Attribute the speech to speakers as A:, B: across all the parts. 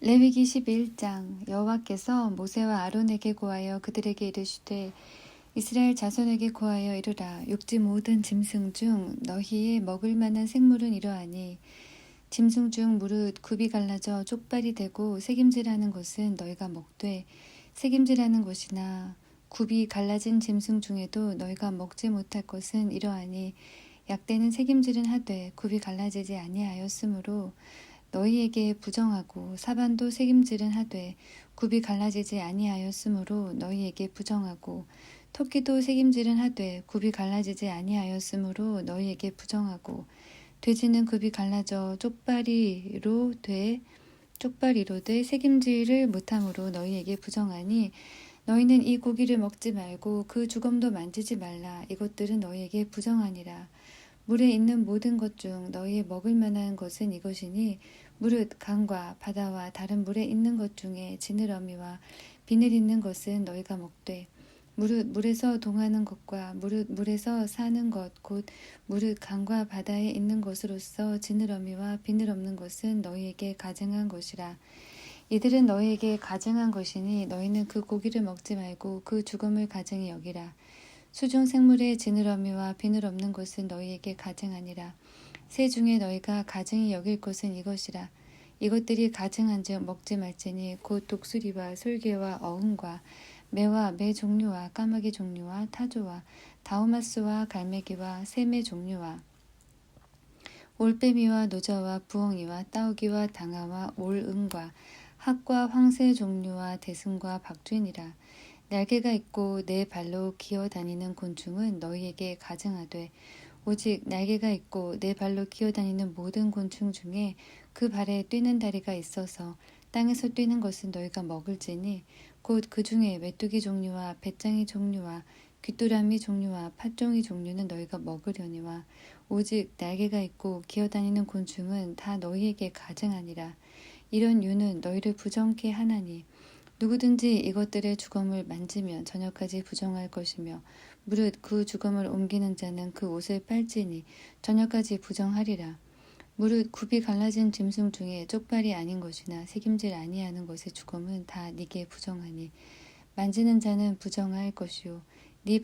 A: 레위기 11장. 여호와께서 모세와 아론에게 고하여 그들에게 이르시되 이스라엘 자손에게 고하여 이르라. 육지 모든 짐승 중 너희의 먹을 만한 생물은 이러하니 짐승 중 무릇 굽이 갈라져 쪽발이 되고 새김질하는 것은 너희가 먹되 새김질하는 것이나 굽이 갈라진 짐승 중에도 너희가 먹지 못할 것은 이러하니 약대는 새김질은 하되 굽이 갈라지지 아니하였으므로 너희에게 부정하고 사반도 새김질은 하되 굽이 갈라지지 아니하였으므로 너희에게 부정하고 토끼도 새김질은 하되 굽이 갈라지지 아니하였으므로 너희에게 부정하고 돼지는 굽이 갈라져 쪽발이로 돼 새김질을 못함으로 너희에게 부정하니 너희는 이 고기를 먹지 말고 그 주검도 만지지 말라. 이것들은 너희에게 부정하니라. 물에 있는 모든 것 중 너희의 먹을 만한 것은 이것이니 무릇 강과 바다와 다른 물에 있는 것 중에 지느러미와 비늘 있는 것은 너희가 먹되 무릇 물에서 동하는 것과 무릇 물에서 사는 것 곧 무릇 강과 바다에 있는 것으로서 지느러미와 비늘 없는 것은 너희에게 가증한 것이라. 이들은 너희에게 가증한 것이니 너희는 그 고기를 먹지 말고 그 죽음을 가증히 여기라. 수중 생물의 지느러미와 비늘 없는 것은 너희에게 가증하니라. 새 중에 너희가 가증히 여길 것은 이것이라. 이것들이 가증한즉 먹지 말지니 곧 독수리와 솔개와 어흥과 매와 매 종류와 까마귀 종류와 타조와 다우마스와 갈매기와 샘의 종류와 올빼미와 노저와 부엉이와 따오기와 당아와 올응과 학과 황새 종류와 대승과 박쥐니라. 날개가 있고 네 발로 기어 다니는 곤충은 너희에게 가증하되 오직 날개가 있고 네 발로 기어 다니는 모든 곤충 중에 그 발에 뛰는 다리가 있어서 땅에서 뛰는 것은 너희가 먹을지니 곧 그 중에 메뚜기 종류와 배짱이 종류와 귀뚜라미 종류와 팥종이 종류는 너희가 먹으려니와 오직 날개가 있고 기어 다니는 곤충은 다 너희에게 가증하니라. 이런 유는 너희를 부정케 하나니 누구든지 이것들의 주검을 만지면 저녁까지 부정할 것이며 무릇 그 주검을 옮기는 자는 그 옷을 빨지니 저녁까지 부정하리라. 무릇 굽이 갈라진 짐승 중에 쪽발이 아닌 것이나 새김질 아니하는 것의 주검은 다 네게 부정하니 만지는 자는 부정할 것이요 네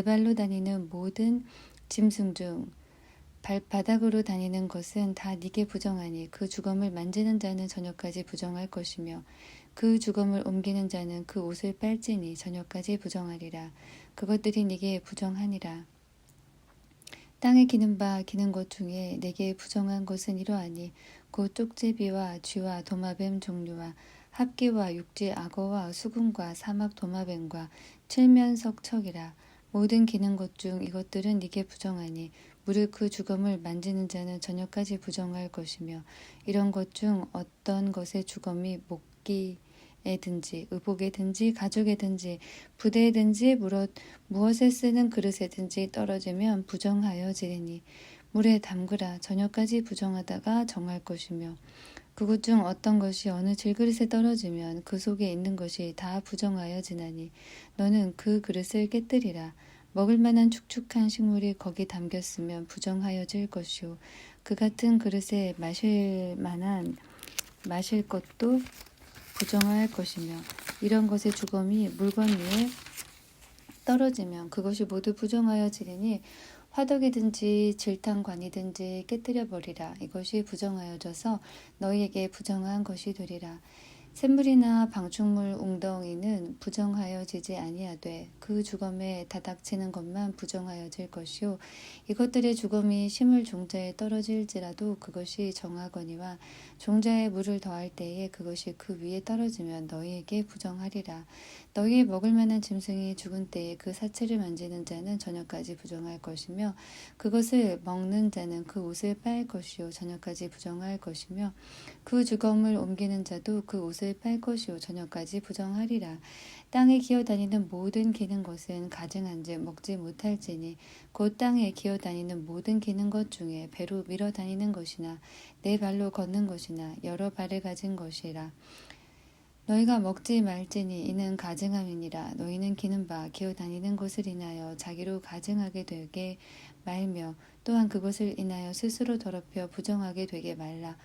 A: 발로 다니는 모든 짐승 중 발바닥으로 다니는 것은 다 네게 부정하니 그 주검을 만지는 자는 저녁까지 부정할 것이며 그 주검을 옮기는 자는 그 옷을 빨지니 저녁까지 부정하리라. 그것들이 네게 부정하니라. 땅에 기는 것 중에 내게 부정한 것은 이러하니 곧 쪽제비와 쥐와 도마뱀 종류와 합기와 육지 악어와 수금과 사막 도마뱀과 칠면석척이라. 모든 기는 것 중 이것들은 네게 부정하니 무릇 그 주검을 만지는 자는 저녁까지 부정할 것이며 이런 것 중 어떤 것의 주검이 목기에든지 의복에든지 가죽에든지 부대에든지 무엇에 쓰는 그릇에든지 떨어지면 부정하여지리니 물에 담그라. 저녁까지 부정하다가 정할 것이며 그것 중 어떤 것이 어느 질그릇에 떨어지면 그 속에 있는 것이 다 부정하여지나니 너는 그 그릇을 깨뜨리라. 먹을 만한 축축한 식물이 거기 담겼으면 부정하여질 것이요 그 같은 그릇에 마실 것도 부정할 것이며 이런 것의 주검이 물건 위에 떨어지면 그것이 모두 부정하여지리니 화덕이든지 질탕관이든지 깨뜨려 버리라. 이것이 부정하여져서 너희에게 부정한 것이 되리라. 샘물이나 방충물 웅덩이는 부정하여지지 아니하되 그 주검에 다닥치는 것만 부정하여질 것이요 이것들의 주검이 식물 종자에 떨어질지라도 그것이 정하거니와 종자에 물을 더할 때에 그것이 그 위에 떨어지면 너희에게 부정하리라. 너희의 먹을 만한 짐승이 죽은 때에 그 사체를 만지는 자는 저녁까지 부정할 것이며 그것을 먹는 자는 그 옷을 빨 것이요 저녁까지 부정할 것이며 그 주검을 옮기는 자도 그 옷을 빨 것이요 저녁까지 부정하리라. 땅에 기어다니는 모든 기는 것은 가증한즉 먹지 못할지니 곧 땅에 기어다니는 모든 기는 것 중에 배로 밀어 다니는 것이나 네 발로 걷는 것이나 여러 발을 가진 것이라. 너희가 먹지 말지니 이는 가증함이니라. 너희는 기는 바 기어다니는 것을 인하여 자기로 가증하게 되게 말며 또한 그것을 인하여 스스로 더럽혀 부정하게 되게 말라.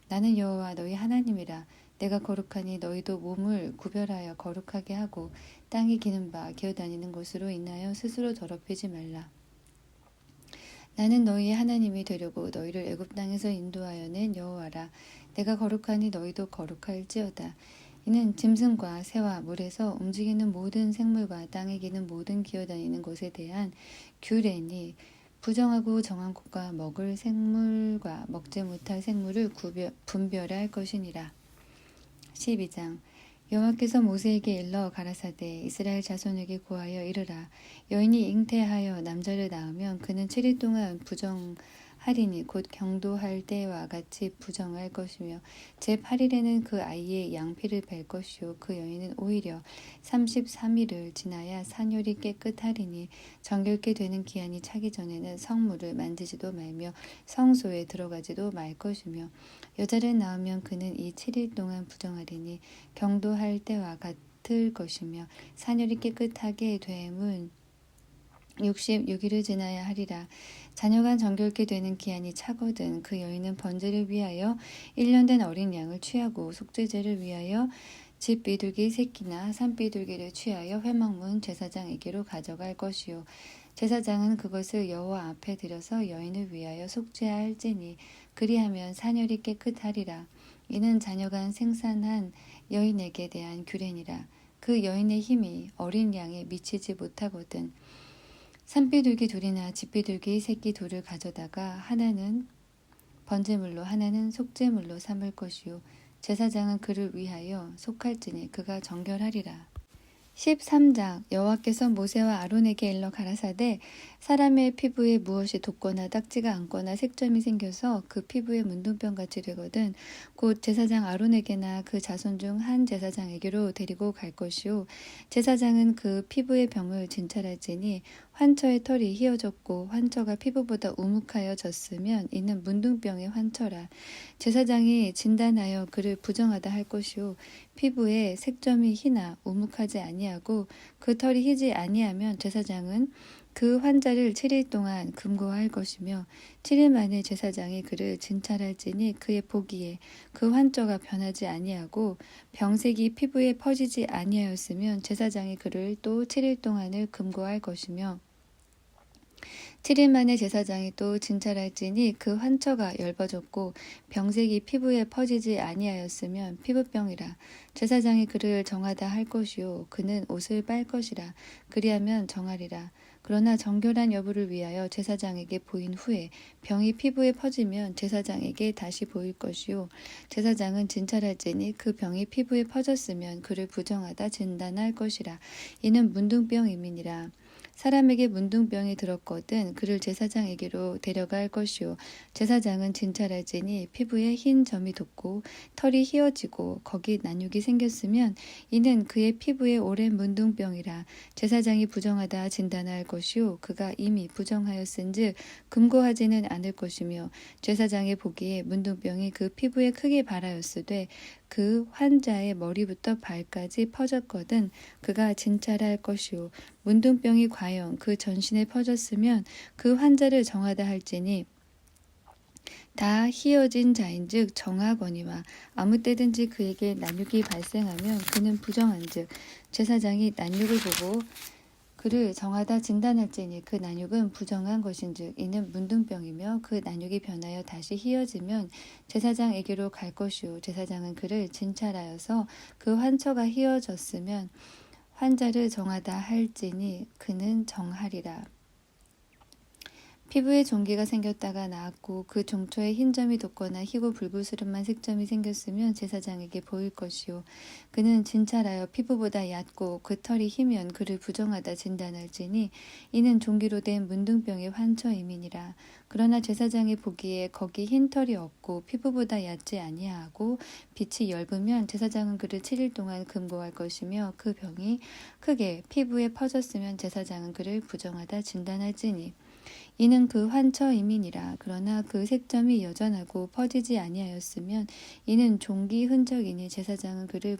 A: 나는 여호와 너희 하나님이라. 내가 거룩하니 너희도 몸을 구별하여 거룩하게 하고 땅이 기는 바 기어다니는 곳으로 인하여 스스로 더럽히지 말라. 나는 너희의 하나님이 되려고 너희를 애굽 땅에서 인도하여 낸 여호와라. 내가 거룩하니 너희도 거룩할지어다. 이는 짐승과 새와 물에서 움직이는 모든 생물과 땅에 기는 모든 기어다니는 것에 대한 규례니 부정하고 정한 곳과 먹을 생물과 먹지 못할 생물을 분별할 것이니라. 12장 여호와께서 모세에게 일러 가라사대 이스라엘 자손에게 고하여 이르라. 여인이 잉태하여 남자를 낳으면 그는 7일 동안 부정하리니 곧 경도할 때와 같이 부정할 것이며 제8일에는 그 아이의 양피를 뺄 것이요 그 여인은 오히려 33일을 지나야 산열이 깨끗하리니 정결케 되는 기한이 차기 전에는 성물을 만지지도 말며 성소에 들어가지도 말 것이며 여자를 낳으면 그는 이 7일 동안 부정하리니 경도할 때와 같을 것이며 산열이 깨끗하게 됨은 66일을 지나야 하리라. 자녀가 정결케 되는 기한이 차거든 그 여인은 번제를 위하여 1년 된 어린 양을 취하고 속죄제를 위하여 집 비둘기 새끼나 산 비둘기를 취하여 회막문 제사장에게로 가져갈 것이요 제사장은 그것을 여호와 앞에 들여서 여인을 위하여 속죄할지니 그리하면 산열이 깨끗하리라. 이는 자녀가 생산한 여인에게 대한 규례니라. 그 여인의 힘이 어린 양에 미치지 못하거든 산비둘기 둘이나 집비둘기 새끼 둘을 가져다가 하나는 번제물로 하나는 속죄물로 삼을 것이요 제사장은 그를 위하여 속할지니 그가 정결하리라. 13장 여호와께서 모세와 아론에게 일러 가라사대 사람의 피부에 무엇이 돋거나 딱지가 앉거나 색점이 생겨서 그 피부에 문둥병같이 되거든 곧 제사장 아론에게나 그 자손 중 한 제사장에게로 데리고 갈 것이요 제사장은 그 피부의 병을 진찰할지니 환처의 털이 휘어졌고 환처가 피부보다 우묵하여졌으면 이는 문둥병의 환처라. 제사장이 진단하여 그를 부정하다 할 것이요 피부에 색점이 희나 우묵하지 아니하고 그 털이 희지 아니하면 제사장은 그 환자를 7일 동안 금고할 것이며 7일 만에 제사장이 그를 진찰할지니 그의 보기에 그 환자가 변하지 아니하고 병색이 피부에 퍼지지 아니하였으면 제사장이 그를 또 7일 동안을 금고할 것이며 7일 만에 제사장이 또 진찰할지니 그 환처가 엷어졌고 병색이 피부에 퍼지지 아니하였으면 피부병이라. 제사장이 그를 정하다 할 것이요 그는 옷을 빨 것이라. 그리하면 정하리라. 그러나 정결한 여부를 위하여 제사장에게 보인 후에 병이 피부에 퍼지면 제사장에게 다시 보일 것이요 제사장은 진찰할지니 그 병이 피부에 퍼졌으면 그를 부정하다 진단할 것이라. 이는 문둥병임이니라. 사람에게 문둥병이 들었거든 그를 제사장에게로 데려갈 것이요 제사장은 진찰할지니 피부에 흰 점이 돋고 털이 휘어지고 거기 난육이 생겼으면 이는 그의 피부에 오랜 문둥병이라. 제사장이 부정하다 진단할 것이요 그가 이미 부정하였은즉 금고하지는 않을 것이며 제사장의 보기에 문둥병이 그 피부에 크게 발하였으되 그 환자의 머리부터 발까지 퍼졌거든 그가 진찰할 것이요 문둥병이 과연 그 전신에 퍼졌으면 그 환자를 정하다 할지니 다 희어진 자인즉 정하거니와 아무 때든지 그에게 난육이 발생하면 그는 부정한즉 제사장이 난육을 보고 그를 정하다 진단할지니 그 난육은 부정한 것인즉 이는 문둥병이며 그 난육이 변하여 다시 희어지면 제사장에게로 갈 것이요 제사장은 그를 진찰하여서 그 환처가 희어졌으면 환자를 정하다 할지니 그는 정하리라. 피부에 종기가 생겼다가 나았고 그 종초에 흰 점이 돋거나 희고 불그스름한 색점이 생겼으면 제사장에게 보일 것이요 그는 진찰하여 피부보다 얕고 그 털이 희면 그를 부정하다 진단할지니 이는 종기로 된 문둥병의 환처임이니라. 그러나 제사장이 보기에 거기 흰 털이 없고 피부보다 얕지 아니하고 빛이 엷으면 제사장은 그를 7일 동안 금고할 것이며 그 병이 크게 피부에 퍼졌으면 제사장은 그를 부정하다 진단할지니 이는 그 환처임이니라. 그러나 그 색점이 여전하고 퍼지지 아니하였으면 이는 종기 흔적이니 제사장은 그를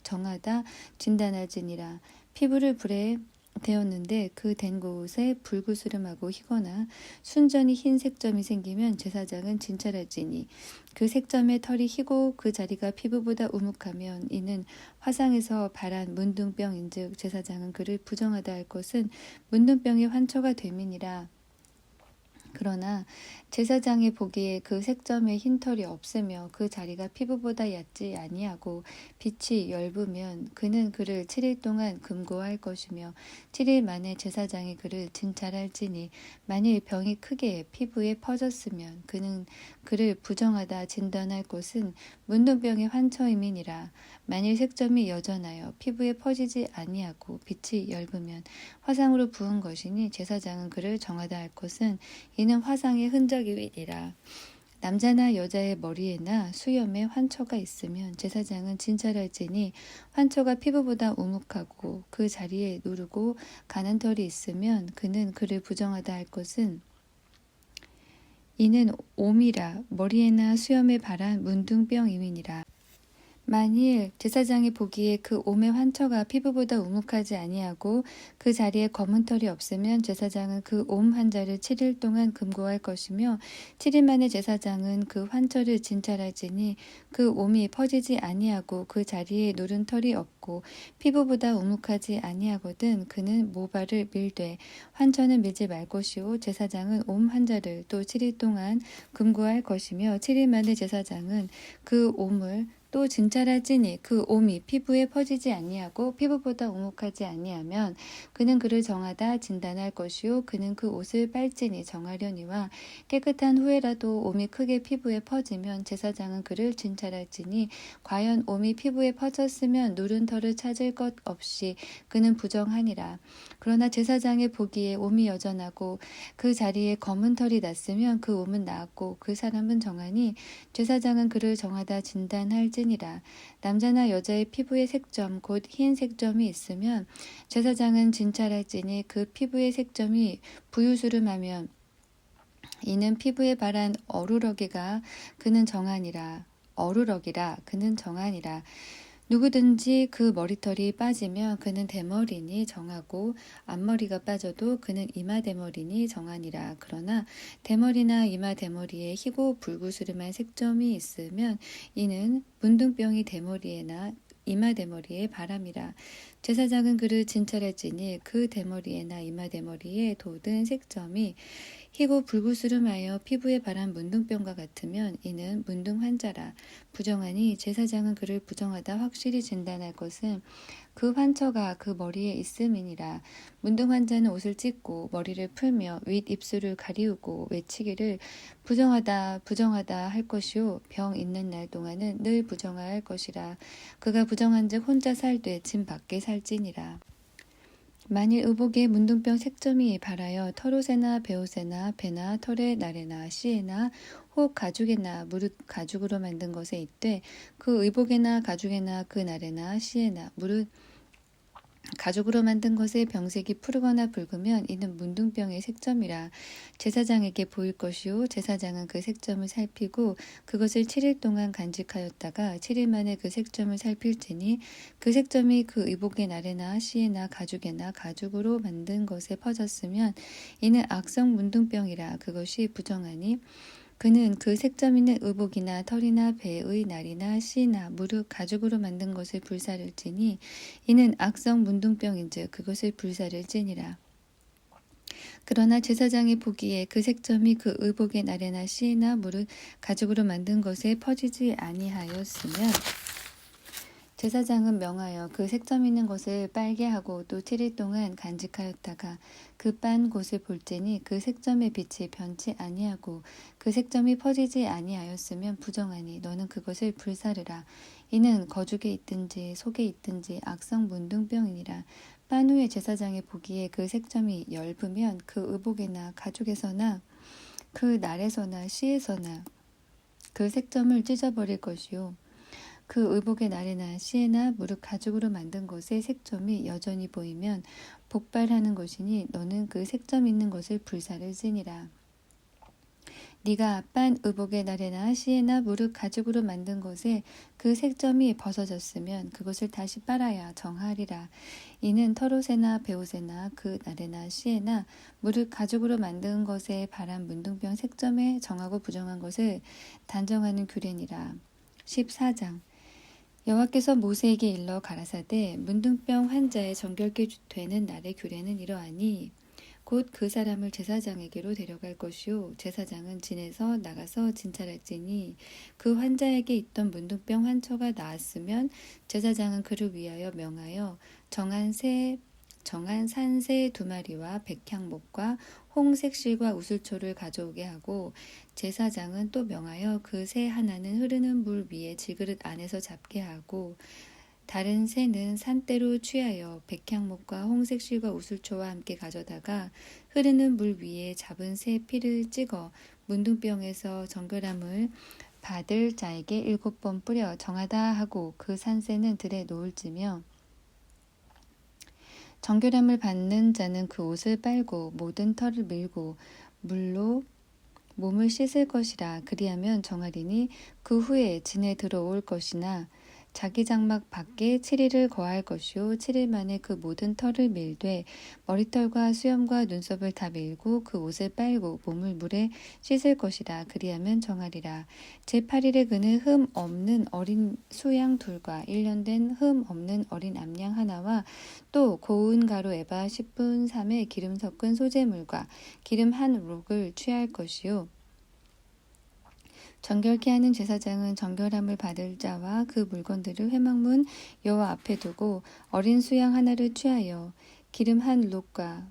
A: 정하다 진단할지니라. 피부를 불에 되었는데 그 된 곳에 불구스름하고 희거나 순전히 흰 색점이 생기면 제사장은 진찰할지니 그 색점의 털이 희고 그 자리가 피부보다 우묵하면 이는 화상에서 발한 문둥병인즉 제사장은 그를 부정하다 할 것은 문둥병의 환초가 됨이니라. 그러나 제사장이 보기에 그 색점에 흰 털이 없으며 그 자리가 피부보다 얕지 아니하고 빛이 엷으면 그는 그를 7일 동안 금고할 것이며 7일 만에 제사장이 그를 진찰할지니 만일 병이 크게 피부에 퍼졌으면 그는 그를 부정하다 진단할 것은 문둥병의 환처임이니라. 만일 색점이 여전하여 피부에 퍼지지 아니하고 빛이 엷으면 화상으로 부은 것이니 제사장은 그를 정하다 할 것은 이는 화상의 흔적이니라. 남자나 여자의 머리에나 수염에 환처가 있으면 제사장은 진찰할지니 환처가 피부보다 우묵하고 그 자리에 누르고 가는 털이 있으면 그는 그를 부정하다 할 것은 이는 옴이라. 머리에나 수염에 발한 문둥병임이니라. 만일 제사장이 보기에 그 옴의 환처가 피부보다 우묵하지 아니하고 그 자리에 검은 털이 없으면 제사장은 그 옴 환자를 7일 동안 금고할 것이며 7일 만에 제사장은 그 환처를 진찰할지니 그 옴이 퍼지지 아니하고 그 자리에 누른 털이 없고 피부보다 우묵하지 아니하거든 그는 모발을 밀되 환처는 밀지 말 것이요 제사장은 옴 환자를 또 7일 동안 금고할 것이며 7일 만에 제사장은 그 옴을 또 진찰할지니 그 옴이 피부에 퍼지지 아니하고 피부보다 오목하지 아니하면 그는 그를 정하다 진단할 것이요 그는 그 옷을 빨지니 정하려니와 깨끗한 후에라도 옴이 크게 피부에 퍼지면 제사장은 그를 진찰할지니 과연 옴이 피부에 퍼졌으면 누른 털을 찾을 것 없이 그는 부정하니라. 그러나 제사장의 보기에 옴이 여전하고 그 자리에 검은 털이 났으면 그 옴은 나았고 그 사람은 정하니 제사장은 그를 정하다 진단할지니라. 남자나 여자의 피부에 색점 곧 흰 색점이 있으면 제사장은 진찰할지니 그 피부의 색점이 부유스름하면 이는 피부에 발한 어루러기가 그는 정하니라. 어루러기라 그는 정하니라. 누구든지 그 머리털이 빠지면 그는 대머리니 정하고 앞머리가 빠져도 그는 이마 대머리니 정하니라. 그러나 대머리나 이마 대머리에 희고 불구스름한 색점이 있으면 이는 문둥병이 대머리에나 이마 대머리에 바람이라. 제사장은 그를 진찰할지니 그 대머리에나 이마 대머리에 돋은 색점이 희고 불구스름하여 피부에 발한 문둥병과 같으면 이는 문둥 환자라. 부정하니 제사장은 그를 부정하다 확실히 진단할 것은 그 환처가 그 머리에 있음이니라. 문둥 환자는 옷을 찢고 머리를 풀며 윗 입술을 가리우고 외치기를 부정하다 부정하다 할 것이요 병 있는 날 동안은 늘 부정할 것이라. 그가 부정한즉 혼자 살되 진 밖에 살지니라. 만일 의복에 문둥병 색점이 발하여 털옷에나 베옷에나 배나 털의 날에나 씨에나 혹 가죽에나 무릇 가죽으로 만든 것에 있되 그 의복에나 가죽에나 그 날에나 씨에나 무릇 가죽으로 만든 것에 병색이 푸르거나 붉으면 이는 문둥병의 색점이라. 제사장에게 보일 것이요 제사장은 그 색점을 살피고 그것을 7일 동안 간직하였다가 7일 만에 그 색점을 살필지니 그 색점이 그 의복의 날에나 씨에나 가죽에나 가죽으로 만든 것에 퍼졌으면 이는 악성 문둥병이라. 그것이 부정하니 그는 그 색점 있는 의복이나 털이나 배의 날이나 씨나 무릇 가죽으로 만든 것을 불사를지니 이는 악성 문둥병인즉 그것을 불사를지니라. 그러나 제사장이 보기에 그 색점이 그 의복의 날에나 씨나 무릇 가죽으로 만든 것에 퍼지지 아니하였으면 제사장은 명하여 그 색점 있는 것을 빨게 하고 또 7일 동안 간직하였다가 그 빤 곳을 볼지니 그 색점의 빛이 변치 아니하고 그 색점이 퍼지지 아니하였으면 부정하니 너는 그것을 불사르라. 이는 거죽에 있든지 속에 있든지 악성 문둥병이니라. 빤 후에 제사장이 보기에 그 색점이 엷으면 그 의복에나 가죽에서나 그 날에서나 씨에서나 그 색점을 찢어버릴 것이요 그 의복의 날에나 씨에나 무릇 가죽으로 만든 것의 색점이 여전히 보이면 복발하는 것이니 너는 그 색점 있는 것을 불사를지니라. 네가 빤 의복의 날에나 시에나 무릇 가죽으로 만든 것에 그 색점이 벗어졌으면 그것을 다시 빨아야 정하리라. 이는 털옷에나 베옷에나 그 날에나 시에나 무릇 가죽으로 만든 것에 바란 문둥병 색점에 정하고 부정한 것을 단정하는 규례니라. 14장 여호와께서 모세에게 일러 가라사대 문둥병 환자의 정결케 되는 날의 규례는 이러하니 곧 그 사람을 제사장에게로 데려갈 것이요 제사장은 진에서 나가서 진찰할지니 그 환자에게 있던 문둥병 환처가 나았으면 제사장은 그를 위하여 명하여 정한 산새 2마리와 백향목과 홍색 실과 우슬초를 가져오게 하고 제사장은 또 명하여 그 새 하나는 흐르는 물 위에 질그릇 안에서 잡게 하고 다른 새는 산대로 취하여 백향목과 홍색 실과 우슬초와 함께 가져다가 흐르는 물 위에 잡은 새 피를 찍어 문둥병에서 정결함을 받을 자에게 7번 뿌려 정하다 하고 그 산새는 들에 놓을지며 정결함을 받는 자는 그 옷을 빨고 모든 털을 밀고 물로 몸을 씻을 것이라. 그리하면 정하리니 그 후에 진에 들어올 것이나 자기 장막 밖에 7일을 거할 것이요 7일 만에 그 모든 털을 밀되 머리털과 수염과 눈썹을 다 밀고 그 옷을 빨고 몸을 물에 씻을 것이라. 그리하면 정하리라. 제8일에 그는 흠 없는 어린 수양 둘과 1년 된 흠 없는 어린 암양 하나와 또 고운 가루 에바 10분 3에 기름 섞은 소재물과 기름 한 록을 취할 것이요 정결케 하는 제사장은 정결함을 받을 자와 그 물건들을 회막문 여호와 앞에 두고 어린 수양 하나를 취하여 기름 한 록과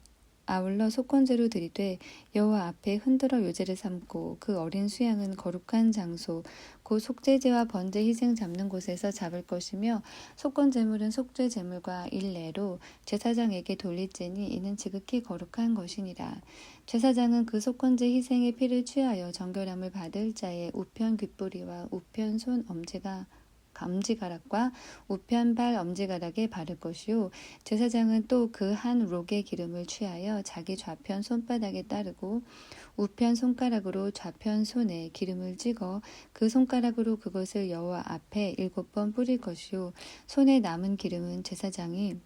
A: 아울러 속건제로 들이되 여호와 앞에 흔들어 요제를 삼고 그 어린 수양은 거룩한 장소 곧 속죄제와 번제 희생 잡는 곳에서 잡을 것이며 속건제물은 속죄제물과 일례로 제사장에게 돌릴지니 이는 지극히 거룩한 것이니라. 제사장은 그 속건제 희생의 피를 취하여 정결함을 받을 자의 우편 귓뿌리와 우편 손 엄지가락과 우편 발 엄지가락에 바를 것이요 제사장은 또 그 한 록의 기름을 취하여 자기 좌편 손바닥에 따르고 우편 손가락으로 좌편 손에 기름을 찍어 그 손가락으로 그것을 여호와 앞에 7번 뿌릴 것이요 손에 남은 기름은 제사장이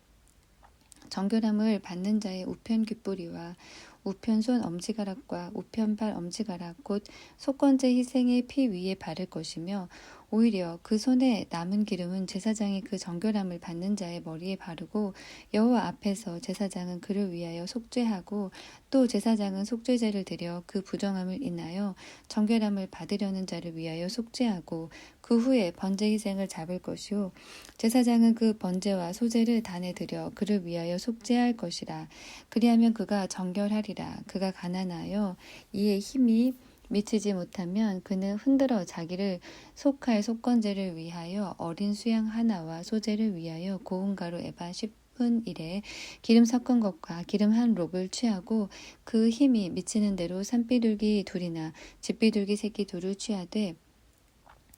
A: 정결함을 받는 자의 우편 귓뿌리와 우편 손 엄지가락과 우편 발 엄지가락 곧 속건제 희생의 피 위에 바를 것이며 오히려 그 손에 남은 기름은 제사장이 그 정결함을 받는 자의 머리에 바르고 여호와 앞에서 제사장은 그를 위하여 속죄하고 또 제사장은 속죄제를 드려 그 부정함을 인하여 정결함을 받으려는 자를 위하여 속죄하고 그 후에 번제 희생을 잡을 것이요 제사장은 그 번제와 소제를 단에 드려 그를 위하여 속죄할 것이라. 그리하면 그가 정결하리라. 그가 가난하여 이에 힘이 미치지 못하면 그는 흔들어 자기를 속할 속건제를 위하여 어린 수양 하나와 소제를 위하여 고운 가루 에바 10분 1에 기름 섞은 것과 기름 한 록을 취하고 그 힘이 미치는 대로 산비둘기 둘이나 집비둘기 새끼 둘을 취하되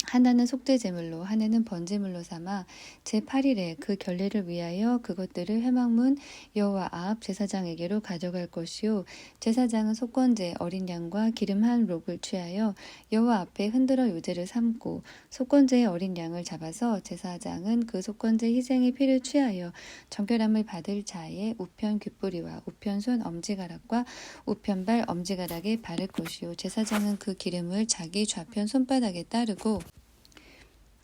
A: 하나는 속죄제물로 하나는 번제물로 삼아 제8일에 그 결례를 위하여 그것들을 회막문 여호와 앞 제사장에게로 가져갈 것이요 제사장은 속건제 어린 양과 기름 한 록을 취하여 여호와 앞에 흔들어 요제를 삼고 속건제의 어린 양을 잡아서 제사장은 그 속건제 희생의 피를 취하여 정결함을 받을 자의 우편 귓뿌리와 우편 손 엄지가락과 우편 발 엄지가락에 바를 것이요 제사장은 그 기름을 자기 좌편 손바닥에 따르고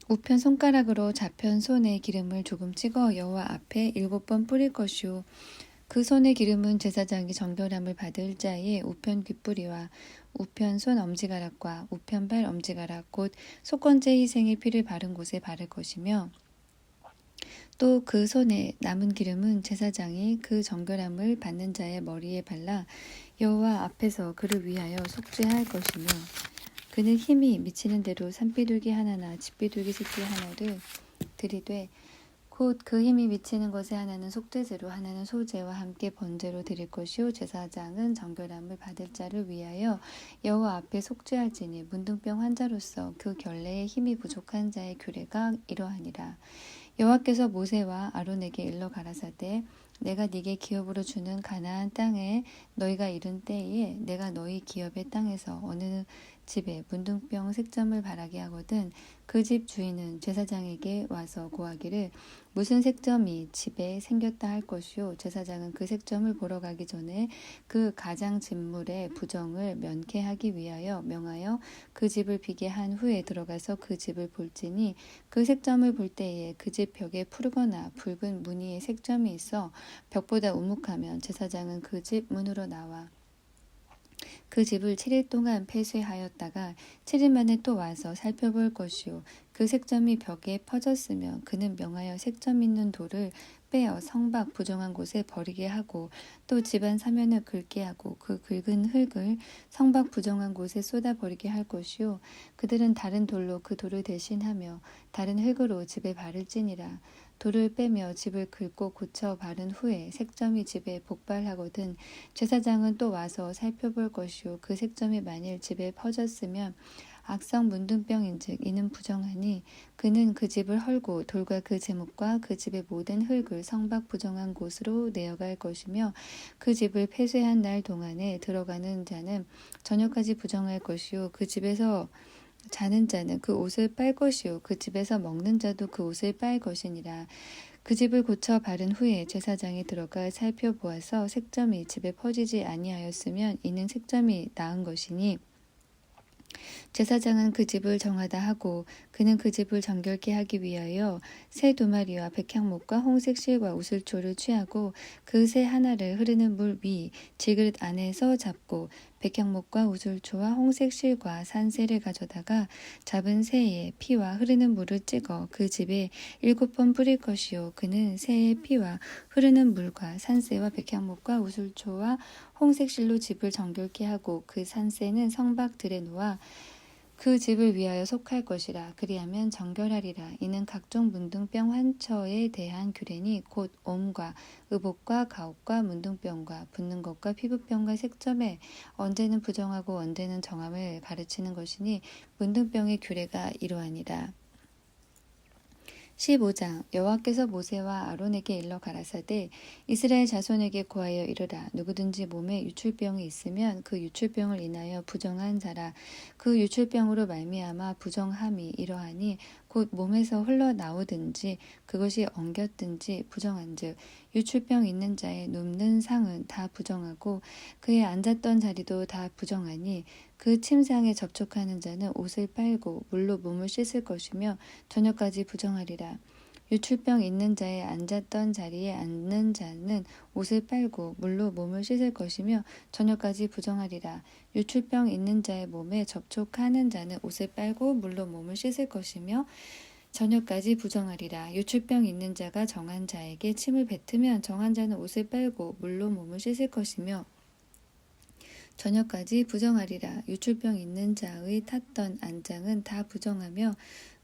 A: 우편 손가락으로 좌편 손에 기름을 조금 찍어 여호와 앞에 7번 뿌릴 것이요 그 손의 기름은 제사장이 정결함을 받을 자의 우편 귓뿌리와 우편 손 엄지가락과 우편 발 엄지가락 곧 속건제 희생의 피를 바른 곳에 바를 것이며 또 그 손에 남은 기름은 제사장이 그 정결함을 받는 자의 머리에 발라 여호와 앞에서 그를 위하여 속죄할 것이며 그는 힘이 미치는 대로 산비둘기 하나나 집비둘기 새끼 하나를 들이되 곧 그 힘이 미치는 것에 하나는 속죄제로 하나는 소제와 함께 번제로 드릴 것이요 제사장은 정결함을 받을 자를 위하여 여호와 앞에 속죄할지니 문둥병 환자로서 그 결례에 힘이 부족한 자의 규례가 이러하니라. 여호와께서 모세와 아론에게 일러 가라사대 내가 네게 기업으로 주는 가나안 땅에 너희가 이른 때에 내가 너희 기업의 땅에서 어느 집에 문둥병 색점을 바라게 하거든 그 집 주인은 제사장에게 와서 고하기를 무슨 색점이 집에 생겼다 할 것이요. 제사장은 그 색점을 보러 가기 전에 그 가장 진물의 부정을 면케하기 위하여 명하여 그 집을 비게 한 후에 들어가서 그 집을 볼지니 그 색점을 볼 때에 그 집 벽에 푸르거나 붉은 무늬의 색점이 있어 벽보다 우묵하면 제사장은 그 집 문으로 나와 그 집을 7일 동안 폐쇄하였다가 7일 만에 또 와서 살펴볼 것이요. 그 색점이 벽에 퍼졌으면 그는 명하여 색점 있는 돌을 빼어 성박 부정한 곳에 버리게 하고 또 집안 사면을 긁게 하고 그 긁은 흙을 성박 부정한 곳에 쏟아 버리게 할 것이요. 그들은 다른 돌로 그 돌을 대신하며 다른 흙으로 집에 바를지니라. 돌을 빼며 집을 긁고 고쳐 바른 후에 색점이 집에 복발하거든 제사장은 또 와서 살펴볼 것이요 그 색점이 만일 집에 퍼졌으면 악성 문둥병인즉 이는 부정하니 그는 그 집을 헐고 돌과 그 제목과 그 집의 모든 흙을 성박 부정한 곳으로 내어갈 것이며 그 집을 폐쇄한 날 동안에 들어가는 자는 저녁까지 부정할 것이요 그 집에서 자는 자는 그 옷을 빨 것이요 그 집에서 먹는 자도 그 옷을 빨 것이니라. 그 집을 고쳐 바른 후에 제사장이 들어가 살펴보아서 색점이 집에 퍼지지 아니하였으면 이는 색점이 나은 것이니 제사장은 그 집을 정하다 하고 그는 그 집을 정결케 하기 위하여 새 두 마리와 백향목과 홍색 실과 우슬초를 취하고 그 새 하나를 흐르는 물 위 질그릇 안에서 잡고 백향목과 우슬초와 홍색 실과 산새를 가져다가 잡은 새의 피와 흐르는 물을 찍어 그 집에 7번 뿌릴 것이요 그는 새의 피와 흐르는 물과 산새와 백향목과 우슬초와 홍색 실로 집을 정결케 하고 그 산새는 성박들에 놓아 그 집을 위하여 속할 것이라. 그리하면 정결하리라. 이는 각종 문둥병 환처에 대한 규례니 곧 옴과 의복과 가옥과 문둥병과 붓는 것과 피부병과 색점에 언제는 부정하고 언제는 정함을 가르치는 것이니 문둥병의 규례가 이러하니라. 15장 여호와께서 모세와 아론에게 일러 가라사대 이스라엘 자손에게 고하여 이르라 누구든지 몸에 유출병이 있으면 그 유출병을 인하여 부정한 자라 그 유출병으로 말미암아 부정함이 이러하니 곧 몸에서 흘러나오든지 그것이 엉겼든지 부정한즉 유출병 있는 자의 눕는 상은 다 부정하고 그의 앉았던 자리도 다 부정하니 그 침상에 접촉하는 자는 옷을 빨고 물로 몸을 씻을 것이며 저녁까지 부정하리라. 유출병 있는 자의 앉았던 자리에 앉는 자는 옷을 빨고 물로 몸을 씻을 것이며 저녁까지 부정하리라. 유출병 있는 자의 몸에 접촉하는 자는 옷을 빨고 물로 몸을 씻을 것이며 저녁까지 부정하리라. 유출병 있는 자가 정한 자에게 침을 뱉으면 정한 자는 옷을 빨고 물로 몸을 씻을 것이며 저녁까지 부정하리라. 유출병 있는 자의 탔던 안장은 다 부정하며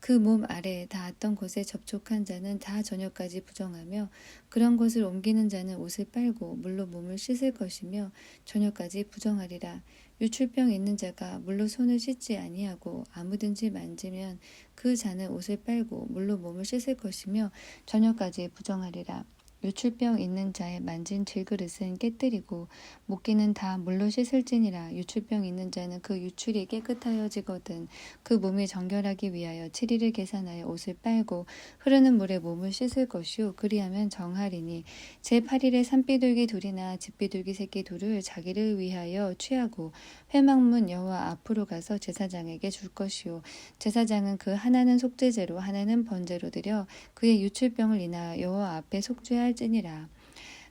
A: 그 몸 아래에 닿았던 곳에 접촉한 자는 다 저녁까지 부정하며 그런 곳을 옮기는 자는 옷을 빨고 물로 몸을 씻을 것이며 저녁까지 부정하리라. 유출병 있는 자가 물로 손을 씻지 아니하고 아무든지 만지면 그 자는 옷을 빨고 물로 몸을 씻을 것이며 저녁까지 부정하리라. 유출병 있는 자의 만진 질그릇은 깨뜨리고 목기는 다 물로 씻을지니라. 유출병 있는 자는 그 유출이 깨끗하여지거든 그 몸이 정결하기 위하여 7일을 계산하여 옷을 빨고 흐르는 물에 몸을 씻을 것이요 그리하면 정하리니 제8일에 산비둘기 둘이나 집비둘기 새끼 둘을 자기를 위하여 취하고 회막문 여호와 앞으로 가서 제사장에게 줄 것이요 제사장은 그 하나는 속죄제로 하나는 번제로 드려 그의 유출병을 인하여 여호와 앞에 속죄할지니라.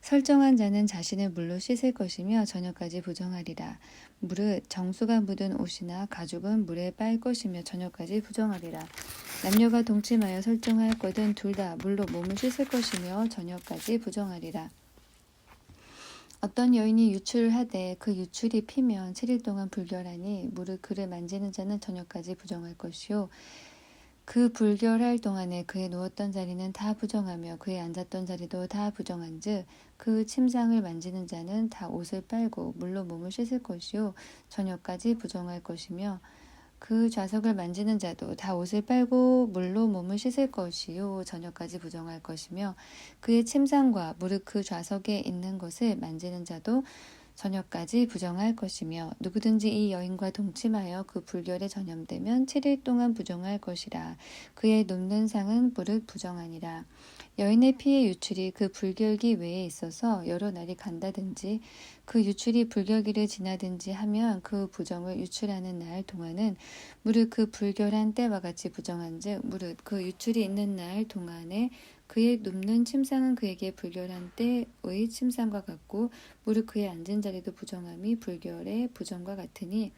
A: 설정한 자는 자신을 물로 씻을 것이며 저녁까지 부정하리라. 무릇 정수가 묻은 옷이나 가죽은 물에 빨 것이며 저녁까지 부정하리라. 남녀가 동침하여 설정하였거든 둘 다 물로 몸을 씻을 것이며 저녁까지 부정하리라. 어떤 여인이 유출을 하되 그 유출이 피면 7일 동안 불결하니 무릇 그를 만지는 자는 저녁까지 부정할 것이요 그 불결할 동안에 그의 누웠던 자리는 다 부정하며 그의 앉았던 자리도 다 부정한즉 그 침상을 만지는 자는 다 옷을 빨고 물로 몸을 씻을 것이요 저녁까지 부정할 것이며 그 좌석을 만지는 자도 다 옷을 빨고 물로 몸을 씻을 것이요 저녁까지 부정할 것이며 그의 침상과 무릇 그 좌석에 있는 것을 만지는 자도 저녁까지 부정할 것이며 누구든지 이 여인과 동침하여 그 불결에 전염되면 7일 동안 부정할 것이라. 그의 눕는 상은 무릇 부정하니라. 여인의 피의 유출이 그 불결기 외에 있어서 여러 날이 간다든지 그 유출이 불결기를 지나든지 하면 그 부정을 유출하는 날 동안은 무릇 그 불결한 때와 같이 부정한즉 무릇 그 유출이 있는 날 동안에 그의 눕는 침상은 그에게 불결한 때의 침상과 같고 무릇 그의 앉은 자리도 부정함이 불결의 부정과 같으니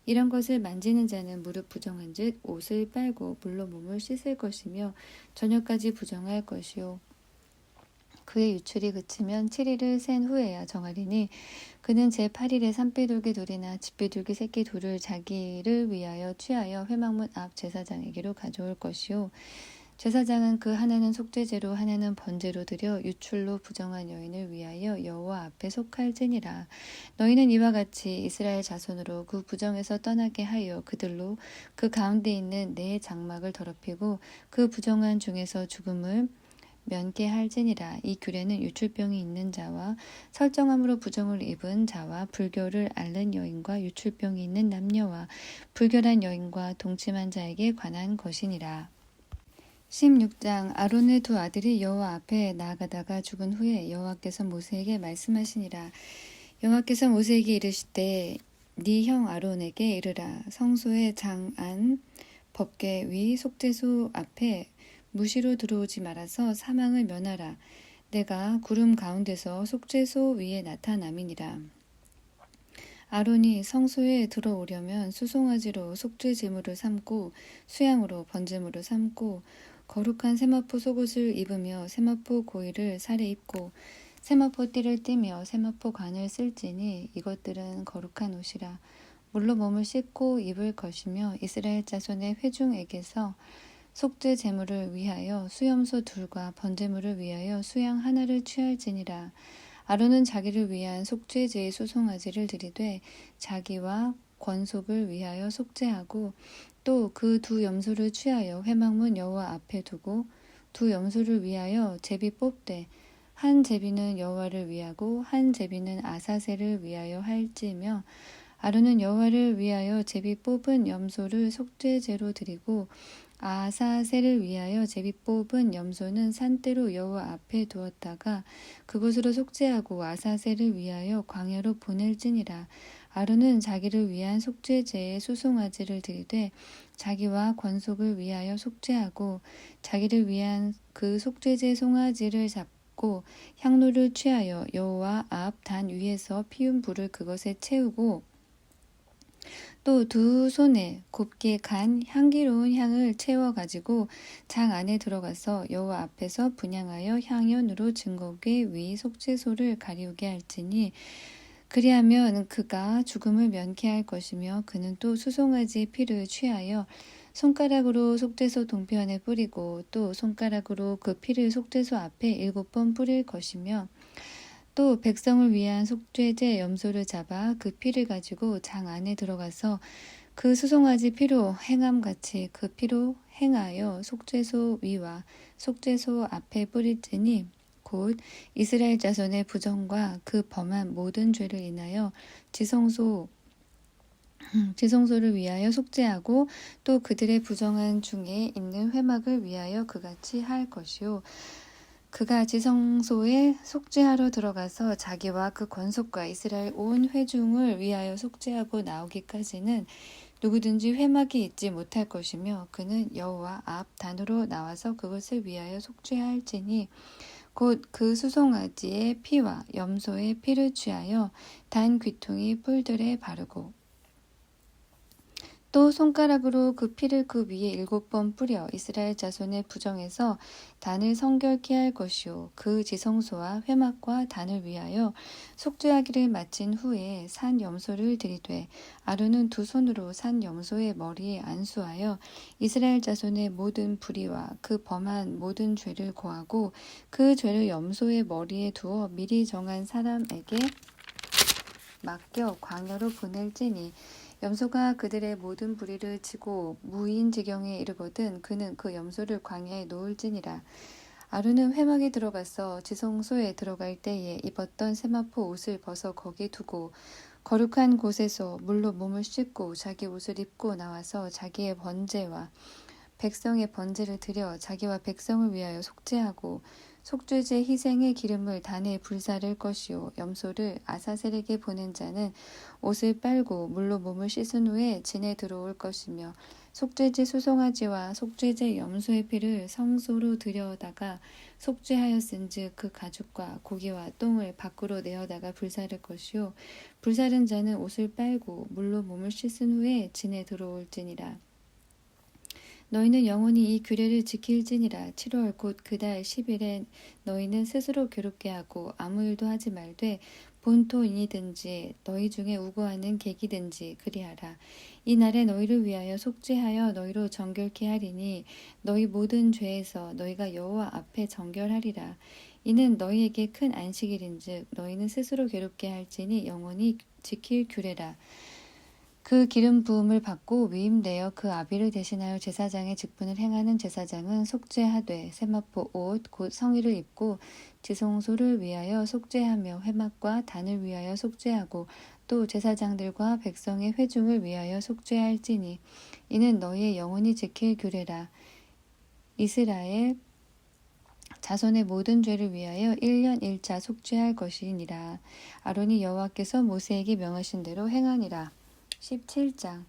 A: 이런 것을 만지는 자는 무릇 부정한즉 옷을 빨고 물로 몸을 씻을 것이며 저녁까지 부정할 것이요 그의 유출이 그치면 7일을 센 후에야 정하리니 그는 제8일에 산비둘기 둘이나 집비둘기 새끼 둘을 자기를 위하여 취하여 회막문 앞 제사장에게로 가져올 것이요 제사장은 그 하나는 속죄제로 하나는 번제로 드려 유출로 부정한 여인을 위하여 여호와 앞에 속할지니라. 너희는 이와 같이 이스라엘 자손으로 그 부정에서 떠나게 하여 그들로 그 가운데 있는 내 장막을 더럽히고 그 부정한 중에서 죽음을 면케할지니라. 이 규례는 유출병이 있는 자와 설정함으로 부정을 입은 자와 불결을 앓는 여인과 유출병이 있는 남녀와 불결한 여인과 동침한 자에게 관한 것이니라. 16장 아론의 두 아들이 여호와 앞에 나아가다가 죽은 후에 여호와께서 모세에게 말씀하시니라. 여호와께서 모세에게 이르시되 네 형 아론에게 이르라. 성소의 장안 법궤 위 속죄소 앞에 무시로 들어오지 말아서 사망을 면하라. 내가 구름 가운데서 속죄소 위에 나타남이니라. 아론이 성소에 들어오려면 수송아지로 속죄 제물을 삼고 수양으로 번제물을 삼고 거룩한 세마포 속옷을 입으며 세마포 고이를 살에 입고 세마포 띠를 띠며 세마포 관을 쓸지니 이것들은 거룩한 옷이라. 물로 몸을 씻고 입을 것이며 이스라엘 자손의 회중에게서 속죄 제물을 위하여 수염소 둘과 번제물을 위하여 수양 하나를 취할지니라. 아론은 자기를 위한 속죄제의 수송아지를 드리되 자기와 권속을 위하여 속죄하고 또 그 두 염소를 취하여 회막문 여호와 앞에 두고 두 염소를 위하여 제비 뽑되 한 제비는 여호와를 위하고 한 제비는 아사셀을 위하여 할지며 아론은 여호와를 위하여 제비 뽑은 염소를 속죄제로 드리고 아사셀을 위하여 제비 뽑은 염소는 산대로 여호와 앞에 두었다가 그곳으로 속죄하고 아사셀을 위하여 광야로 보낼지니라. 아론은 자기를 위한 속죄제의 수송아지를 드리되 자기와 권속을 위하여 속죄하고 자기를 위한 그 속죄제 송아지를 잡고 향로를 취하여 여호와 앞 단 위에서 피운 불을 그것에 채우고 또 두 손에 곱게 간 향기로운 향을 채워 가지고 장 안에 들어가서 여호와 앞에서 분향하여 향연으로 증거궤 위 속죄소를 가리우게 할지니 그리하면 그가 죽음을 면케할 것이며 그는 또 수송아지의 피를 취하여 손가락으로 속죄소 동편에 뿌리고 또 손가락으로 그 피를 속죄소 앞에 7번 뿌릴 것이며 또 백성을 위한 속죄제 염소를 잡아 그 피를 가지고 장 안에 들어가서 그 수송아지 피로 행함같이 그 피로 행하여 속죄소 위와 속죄소 앞에 뿌릴지니 곧 이스라엘 자손의 부정과 그 범한 모든 죄를 인하여 지성소를 위하여 속죄하고 또 그들의 부정한 중에 있는 회막을 위하여 그같이 할 것이요 그가 지성소에 속죄하러 들어가서 자기와 그 권속과 이스라엘 온 회중을 위하여 속죄하고 나오기까지는 누구든지 회막이 있지 못할 것이며 그는 여호와 앞 단으로 나와서 그것을 위하여 속죄할지니 곧 그 수송아지의 피와 염소의 피를 취하여 단 귀퉁이 뿔들에 바르고 또 손가락으로 그 피를 그 위에 7번 뿌려 이스라엘 자손의 부정에서 단을 성결케 할 것이요 그 지성소와 회막과 단을 위하여 속죄하기를 마친 후에 산 염소를 들이되 아론은 두 손으로 산 염소의 머리에 안수하여 이스라엘 자손의 모든 불의와 그 범한 모든 죄를 고하고 그 죄를 염소의 머리에 두어 미리 정한 사람에게 맡겨 광야로 보낼지니 염소가 그들의 모든 불의를 지고 무인지경에 이르거든 그는 그 염소를 광야에 놓을지니라. 아론은 회막에 들어가서 지성소에 들어갈 때에 입었던 세마포 옷을 벗어 거기 두고 거룩한 곳에서 물로 몸을 씻고 자기 옷을 입고 나와서 자기의 번제와 백성의 번제를 드려 자기와 백성을 위하여 속죄하고 속죄제 희생의 기름을 단에 불사를 것이요 염소를 아사셀에게 보낸 자는 옷을 빨고 물로 몸을 씻은 후에 진에 들어올 것이며 속죄제 수송아지와 속죄제 염소의 피를 성소로 들여다가 속죄하였은즉 그 가죽과 고기와 똥을 밖으로 내어다가 불사를 것이요 불사른 자는 옷을 빨고 물로 몸을 씻은 후에 진에 들어올지니라. 너희는 영원히 이 규례를 지킬지니라. 7월 곧 그달 10일에 너희는 스스로 괴롭게 하고 아무 일도 하지 말되 본토인이든지 너희 중에 우고하는 객이든지 그리하라. 이 날에 너희를 위하여 속죄하여 너희로 정결케 하리니 너희 모든 죄에서 너희가 여호와 앞에 정결하리라. 이는 너희에게 큰 안식일인즉 너희는 스스로 괴롭게 할지니 영원히 지킬 규례라. 그 기름 부음을 받고 위임되어 그 아비를 대신하여 제사장의 직분을 행하는 제사장은 속죄하되 세마포 옷 곧 성의를 입고 지성소를 위하여 속죄하며 회막과 단을 위하여 속죄하고 또 제사장들과 백성의 회중을 위하여 속죄할지니 이는 너희의 영원히 지킬 규례라. 이스라엘 자손의 모든 죄를 위하여 1년 1차 속죄할 것이니라. 아론이 여호와께서 모세에게 명하신 대로 행하니라. 17장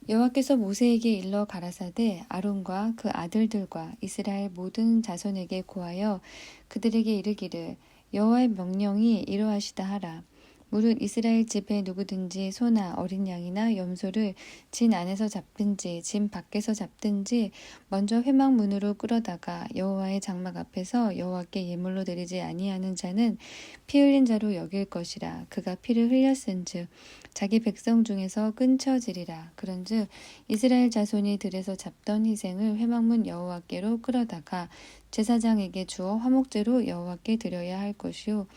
A: 여호와께서 모세에게 일러 가라사대 아론과 그 아들들과 이스라엘 모든 자손에게 고하여 그들에게 이르기를 여호와의 명령이 이러하시다 하라. 무릇 이스라엘 집에 누구든지 소나 어린 양이나 염소를 진 안에서 잡든지 진 밖에서 잡든지 먼저 회막 문으로 끌어다가 여호와의 장막 앞에서 여호와께 예물로 드리지 아니하는 자는 피 흘린 자로 여길 것이라. 그가 피를 흘렸은즉 자기 백성 중에서 끊쳐지리라. 그런즉 이스라엘 자손이 들에서 잡던 희생을 회막문 여호와께로 끌어다가 제사장에게 주어 화목제로 여호와께 드려야 할 것이요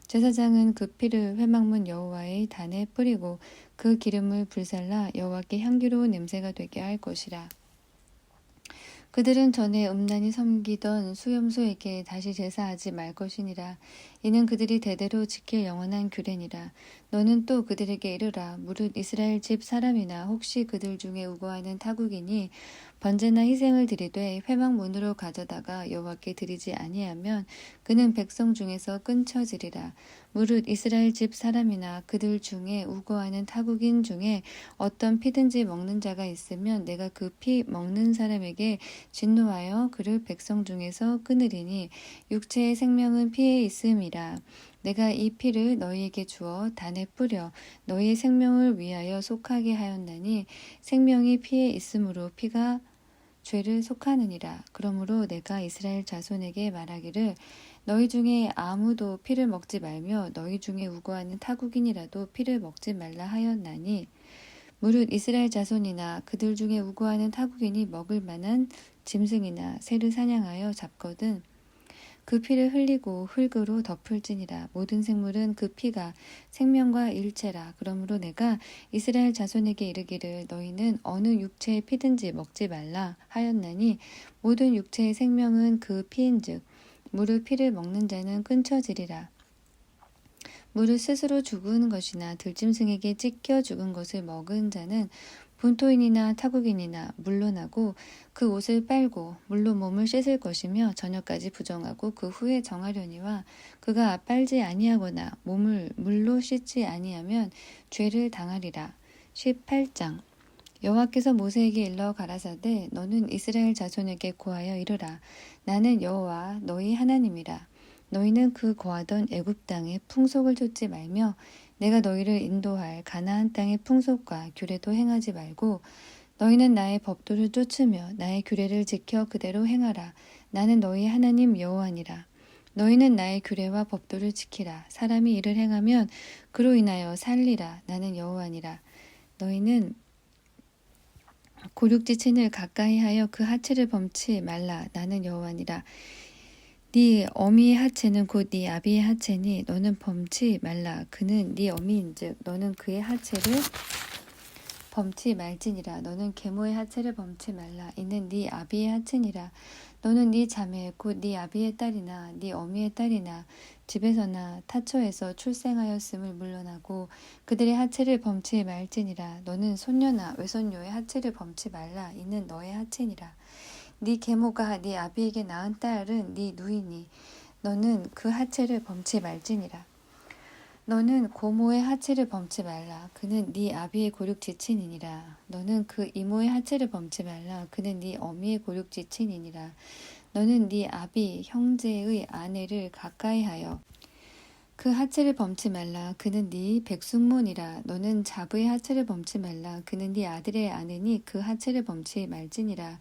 A: 제사장은 그 피를 회막문 여호와의 단에 뿌리고 그 기름을 불살라 여호와께 향기로운 냄새가 되게 할 것이라. 그들은 전에 음란히 섬기던 수염소에게 다시 제사하지 말 것이니라. 이는 그들이 대대로 지킬 영원한 규례니라. 너는 또 그들에게 이르라. 무릇 이스라엘 집 사람이나 혹시 그들 중에 우고하는 타국이니 번제나 희생을 드리되 회막 문으로 가져다가 여호와께 드리지 아니하면 그는 백성 중에서 끊쳐지리라. 무릇 이스라엘 집 사람이나 그들 중에 우고하는 타국인 중에 어떤 피든지 먹는 자가 있으면 내가 그 피 먹는 사람에게 진노하여 그를 백성 중에서 끊으리니 육체의 생명은 피에 있음이라. 내가 이 피를 너희에게 주어 단에 뿌려 너희의 생명을 위하여 속하게 하였나니 생명이 피에 있으므로 피가 죄를 속하느니라. 그러므로 내가 이스라엘 자손에게 말하기를 너희 중에 아무도 피를 먹지 말며 너희 중에 우고하는 타국인이라도 피를 먹지 말라 하였나니 무릇 이스라엘 자손이나 그들 중에 우고하는 타국인이 먹을 만한 짐승이나 새를 사냥하여 잡거든 그 피를 흘리고 흙으로 덮을지니라. 모든 생물은 그 피가 생명과 일체라. 그러므로 내가 이스라엘 자손에게 이르기를 너희는 어느 육체의 피든지 먹지 말라 하였나니 모든 육체의 생명은 그 피인즉 무릇 피를 먹는 자는 끊쳐지리라. 무릇 스스로 죽은 것이나 들짐승에게 찢겨 죽은 것을 먹은 자는 본토인이나 타국인이나 물론하고 그 옷을 빨고 물로 몸을 씻을 것이며 저녁까지 부정하고 그 후에 정하려니와 그가 빨지 아니하거나 몸을 물로 씻지 아니하면 죄를 당하리라. 18장 여호와께서 모세에게 일러 가라사대 너는 이스라엘 자손에게 고하여 이르라. 나는 여호와 너희 하나님이라. 너희는 그 거하던 애굽 땅의 풍속을 좇지 말며 내가 너희를 인도할 가나안 땅의 풍속과 규례도 행하지 말고 너희는 나의 법도를 쫓으며 나의 규례를 지켜 그대로 행하라. 나는 너희 하나님 여호와니라. 너희는 나의 규례와 법도를 지키라. 사람이 이를 행하면 그로 인하여 살리라. 나는 여호와니라. 너희는 고륙지친을 가까이 하여 그 하체를 범치 말라. 나는 여호와니라. 네 어미의 하체는 곧 네 아비의 하체니 너는 범치 말라. 그는 네 어미인즉 너는 그의 하체를 범치 말지니라. 너는 계모의 하체를 범치 말라. 이는 네 아비의 하체니라. 너는 네 자매 곧 네 아비의 딸이나 네 어미의 딸이나 집에서나 타처에서 출생하였음을 물러나고 그들의 하체를 범치 말지니라. 너는 손녀나 외손녀의 하체를 범치 말라. 이는 너의 하체니라. 네 계모가 네 아비에게 낳은 딸은 네 누이니 너는 그 하체를 범치 말지니라. 너는 고모의 하체를 범치 말라. 그는 네 아비의 고륙지친이니라. 너는 그 이모의 하체를 범치 말라. 그는 네 어미의 고륙지친이니라. 너는 네 아비 형제의 아내를 가까이하여 그 하체를 범치 말라. 그는 네 백숙모니라. 너는 자부의 하체를 범치 말라. 그는 네 아들의 아내니 그 하체를 범치 말지니라.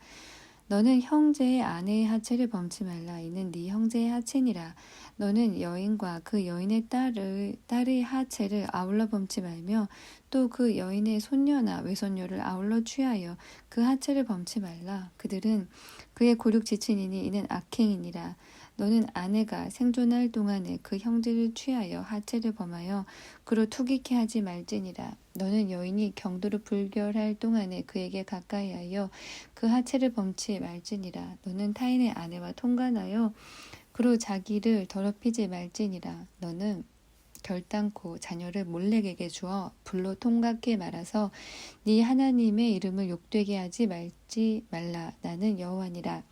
A: 너는 형제의 아내의 하체를 범치 말라. 이는 네 형제의 하체니라. 너는 여인과 그 여인의 딸의 하체를 아울러 범치 말며 또 그 여인의 손녀나 외손녀를 아울러 취하여 그 하체를 범치 말라. 그들은 그의 고륙지친이니 이는 악행이니라. 너는 아내가 생존할 동안에 그 형제를 취하여 하체를 범하여 그로 투기케 하지 말지니라. 너는 여인이 경도를 불결할 동안에 그에게 가까이하여 그 하체를 범치 말지니라. 너는 타인의 아내와 통관하여 그로 자기를 더럽히지 말지니라. 너는 결단코 자녀를 몰렉에게 주어 불로 통각해 말아서 네 하나님의 이름을 욕되게 하지 말라. 나는 여호와니라.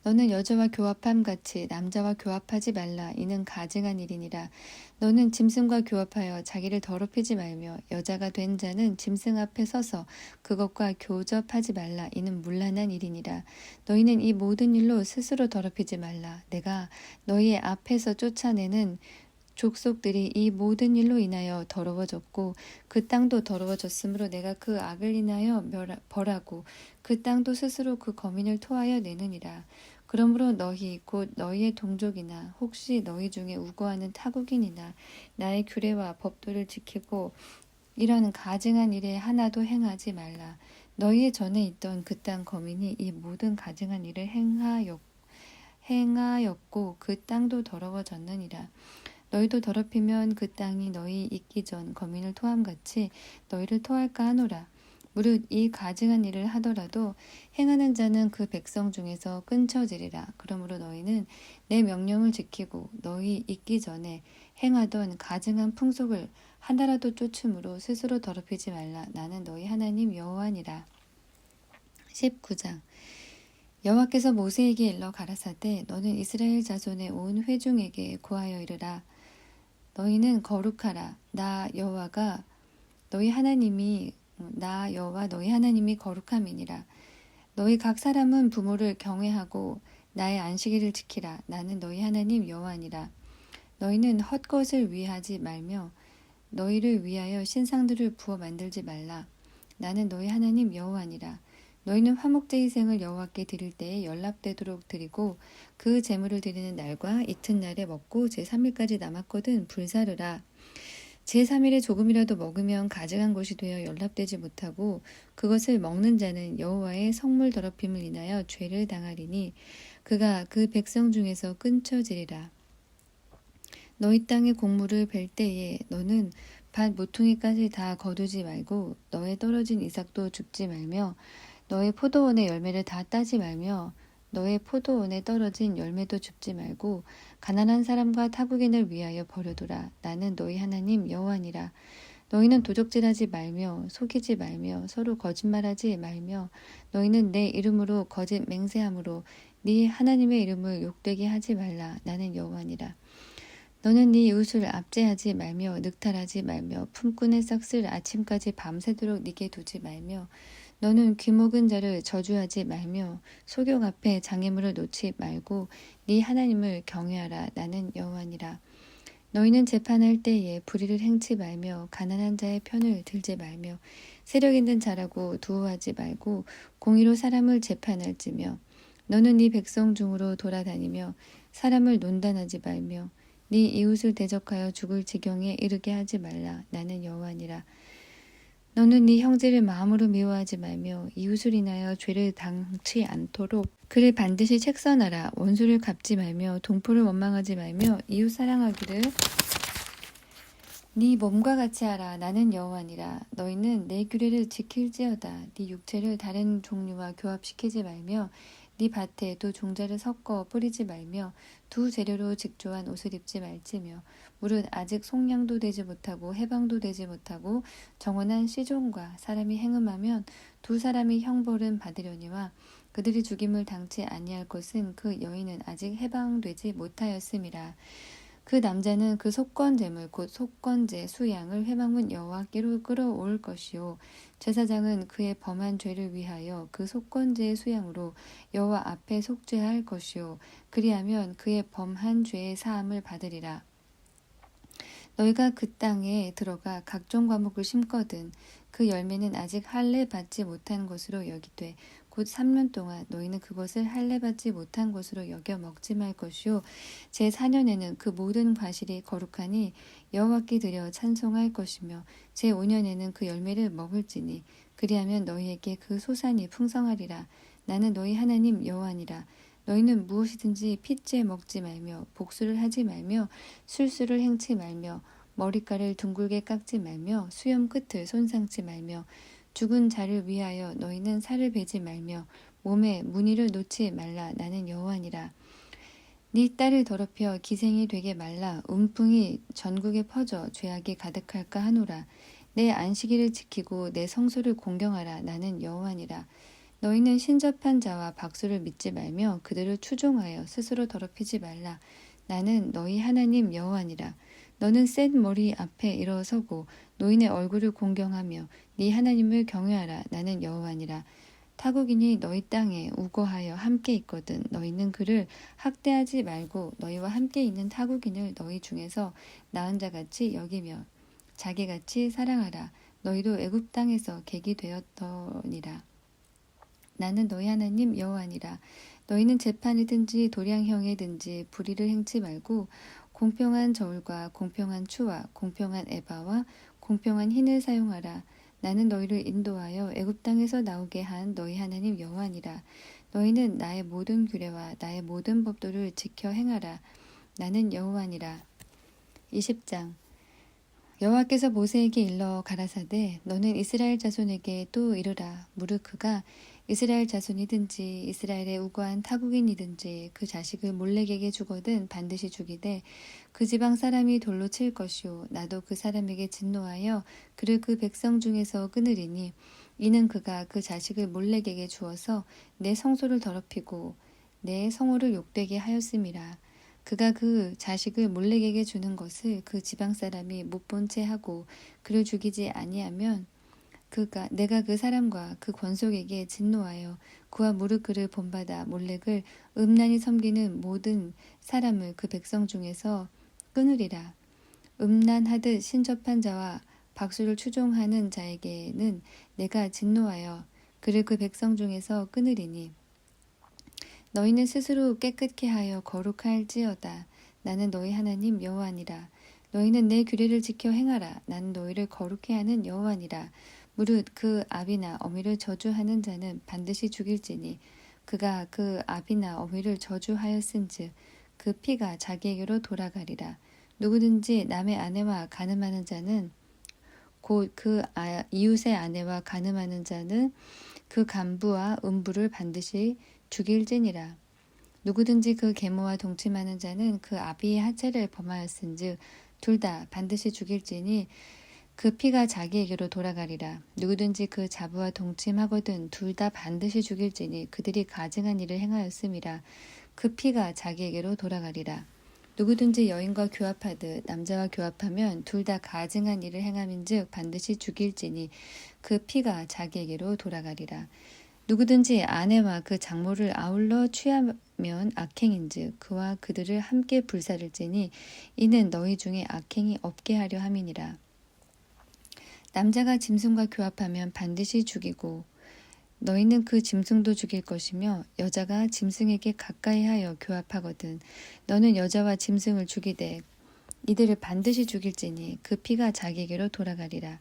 A: 너는 여자와 교합함 같이 남자와 교합하지 말라. 이는 가증한 일이니라. 너는 짐승과 교합하여 자기를 더럽히지 말며 여자가 된 자는 짐승 앞에 서서 그것과 교접하지 말라. 이는 문란한 일이니라. 너희는 이 모든 일로 스스로 더럽히지 말라. 내가 너희의 앞에서 쫓아내는 족속들이 이 모든 일로 인하여 더러워졌고 그 땅도 더러워졌으므로 내가 그 악을 인하여 벌하고 그 땅도 스스로 그 거민을 토하여 내느니라. 그러므로 너희 곧 너희의 동족이나 혹시 너희 중에 우고하는 타국인이나 나의 규례와 법도를 지키고 이런 가증한 일에 하나도 행하지 말라. 너희의 전에 있던 그 땅 거민이 이 모든 가증한 일을 행하였고 그 땅도 더러워졌느니라. 너희도 더럽히면 그 땅이 너희 있기 전 거민을 토함같이 너희를 토할까 하노라. 무릇 이 가증한 일을 하더라도 행하는 자는 그 백성 중에서 끊쳐지리라. 그러므로 너희는 내 명령을 지키고 너희 있기 전에 행하던 가증한 풍속을 하나라도 쫓음으로 스스로 더럽히지 말라. 나는 너희 하나님 여호와니라. 19장 여호와께서 모세에게 일러 가라사대 너는 이스라엘 자손의 온 회중에게 고하여 이르라. 너희는 거룩하라. 나 여호와 너희 하나님이 거룩함이니라. 너희 각 사람은 부모를 경외하고 나의 안식일을 지키라. 나는 너희 하나님 여호와니라. 너희는 헛것을 위하지 말며 너희를 위하여 신상들을 부어 만들지 말라. 나는 너희 하나님 여호와니라. 너희는 화목제의생을 여호와께 드릴 때에 연락되도록 드리고 그 제물을 드리는 날과 이튿날에 먹고 제3일까지 남았거든 불사르라. 제3일에 조금이라도 먹으면 가증한 것이 되어 연락되지 못하고 그것을 먹는 자는 여호와의 성물 더럽힘을 인하여 죄를 당하리니 그가 그 백성 중에서 끊쳐지리라. 너희 땅의 곡물을 벨 때에 너는 밭 모퉁이까지 다 거두지 말고 너의 떨어진 이삭도 줍지 말며 너의 포도원의 열매를 다 따지 말며 너의 포도원에 떨어진 열매도 줍지 말고 가난한 사람과 타국인을 위하여 버려두라. 나는 너희 하나님 여호와니라. 너희는 도적질하지 말며 속이지 말며 서로 거짓말하지 말며 너희는 내 이름으로 거짓 맹세함으로 네 하나님의 이름을 욕되게 하지 말라. 나는 여호와니라. 너는 네 이웃을 압제하지 말며 늑탈하지 말며 품꾼의 싹을 아침까지 밤새도록 네게 두지 말며 너는 귀먹은 자를 저주하지 말며 소경 앞에 장애물을 놓지 말고 네 하나님을 경외하라. 나는 여호와니라. 너희는 재판할 때에 불의를 행치 말며 가난한 자의 편을 들지 말며 세력 있는 자라고 두어하지 말고 공의로 사람을 재판할지며 너는 네 백성 중으로 돌아다니며 사람을 논단하지 말며 네 이웃을 대적하여 죽을 지경에 이르게 하지 말라. 나는 여호와니라. 너는 네 형제를 마음으로 미워하지 말며 이웃을 인하여 죄를 당치 않도록 그를 반드시 책선하라. 원수를 갚지 말며 동포를 원망하지 말며 이웃 사랑하기를 네 몸과 같이 하라. 나는 여호와니라. 너희는 내 규례를 지킬지어다. 네 육체를 다른 종류와 교합시키지 말며 네 밭에 두 종자를 섞어 뿌리지 말며 두 재료로 직조한 옷을 입지 말지며 무릇 아직 속량도 되지 못하고 해방도 되지 못하고 정원한 시종과 사람이 행음하면 두 사람이 형벌은 받으려니와 그들이 죽임을 당치 아니할 것은 그 여인은 아직 해방되지 못하였음이라. 그 남자는 그 속건제물 곧 속건제 수양을 회막문 여호와께로 끌어올 것이요 제사장은 그의 범한 죄를 위하여 그 속건제의 수양으로 여호와 앞에 속죄할 것이요 그리하면 그의 범한 죄의 사함을 받으리라. 너희가 그 땅에 들어가 각종 과목을 심거든 그 열매는 아직 할례 받지 못한 것으로 여기되 곧 3년 동안 너희는 그것을 할례 받지 못한 것으로 여겨 먹지 말 것이요 제4년에는 그 모든 과실이 거룩하니 여호와께 드려 찬송할 것이며 제5년에는 그 열매를 먹을지니 그리하면 너희에게 그 소산이 풍성하리라. 나는 너희 하나님 여호와니라. 너희는 무엇이든지 핏째 먹지 말며 복수를 하지 말며 술수를 행치 말며 머리카락을 둥글게 깎지 말며 수염 끝을 손상치 말며 죽은 자를 위하여 너희는 살을 베지 말며 몸에 무늬를 놓지 말라. 나는 여호와니라. 네 딸을 더럽혀 기생이 되게 말라. 음풍이 전국에 퍼져 죄악이 가득할까 하노라. 내 안식일을 지키고 내 성소를 공경하라. 나는 여호와니라. 너희는 신접한 자와 박수를 믿지 말며 그들을 추종하여 스스로 더럽히지 말라. 나는 너희 하나님 여호와니라. 너는 센 머리 앞에 일어서고 노인의 얼굴을 공경하며 네 하나님을 경외하라. 나는 여호와니라. 타국인이 너희 땅에 우거하여 함께 있거든 너희는 그를 학대하지 말고 너희와 함께 있는 타국인을 너희 중에서 나은 자같이 여기며 자기같이 사랑하라. 너희도 애굽 땅에서 객이 되었더니라. 나는 너희 하나님 여호와니라. 너희는 재판이든지 도량형이든지 불의를 행치 말고 공평한 저울과 공평한 추와 공평한 에바와 공평한 흰을 사용하라. 나는 너희를 인도하여 애굽 땅에서 나오게 한 너희 하나님 여호와니라. 너희는 나의 모든 규례와 나의 모든 법도를 지켜 행하라. 나는 여호와니라. 20장 여호와께서 모세에게 일러 가라사대 너는 이스라엘 자손에게 또 이르라. 무릇 그가 이스라엘 자손이든지 이스라엘에 우거한 타국인이든지 그 자식을 몰렉에게 주거든 반드시 죽이되 그 지방 사람이 돌로 칠 것이요 나도 그 사람에게 진노하여 그를 그 백성 중에서 끊으리니 이는 그가 그 자식을 몰렉에게 주어서 내 성소를 더럽히고 내 성호를 욕되게 하였음이라. 그가 그 자식을 몰렉에게 주는 것을 그 지방 사람이 못 본 채 하고 그를 죽이지 아니하면 내가 그 사람과 그 권속에게 진노하여 그와 무릇 그를 본받아 몰렉을 음란히 섬기는 모든 사람을 그 백성 중에서 끊으리라. 음란하듯 신접한 자와 박수를 추종하는 자에게는 내가 진노하여 그를 그 백성 중에서 끊으리니 너희는 스스로 깨끗게 하여 거룩할지어다. 나는 너희 하나님 여호와니라. 너희는 내 규례를 지켜 행하라. 나는 너희를 거룩해 하는 여호와니라. 무릇 그 아비나 어미를 저주하는 자는 반드시 죽일지니 그가 그 아비나 어미를 저주하였은즉 그 피가 자기에게로 돌아가리라. 누구든지 남의 아내와 간음하는 자는 곧 그 이웃의 아내와 간음하는 자는 그 간부와 음부를 반드시 죽일지니라. 누구든지 그 계모와 동침하는 자는 그 아비의 하체를 범하였은즉 둘 다 반드시 죽일지니 그 피가 자기에게로 돌아가리라. 누구든지 그 자부와 동침하거든 둘 다 반드시 죽일지니 그들이 가증한 일을 행하였음이라. 그 피가 자기에게로 돌아가리라. 누구든지 여인과 교합하듯 남자와 교합하면 둘 다 가증한 일을 행함인즉 반드시 죽일지니 그 피가 자기에게로 돌아가리라. 누구든지 아내와 그 장모를 아울러 취하면 악행인즉 그와 그들을 함께 불사를지니 이는 너희 중에 악행이 없게 하려 함이니라. 남자가 짐승과 교합하면 반드시 죽이고 너희는 그 짐승도 죽일 것이며 여자가 짐승에게 가까이하여 교합하거든 너는 여자와 짐승을 죽이되 이들을 반드시 죽일지니 그 피가 자기에게로 돌아가리라.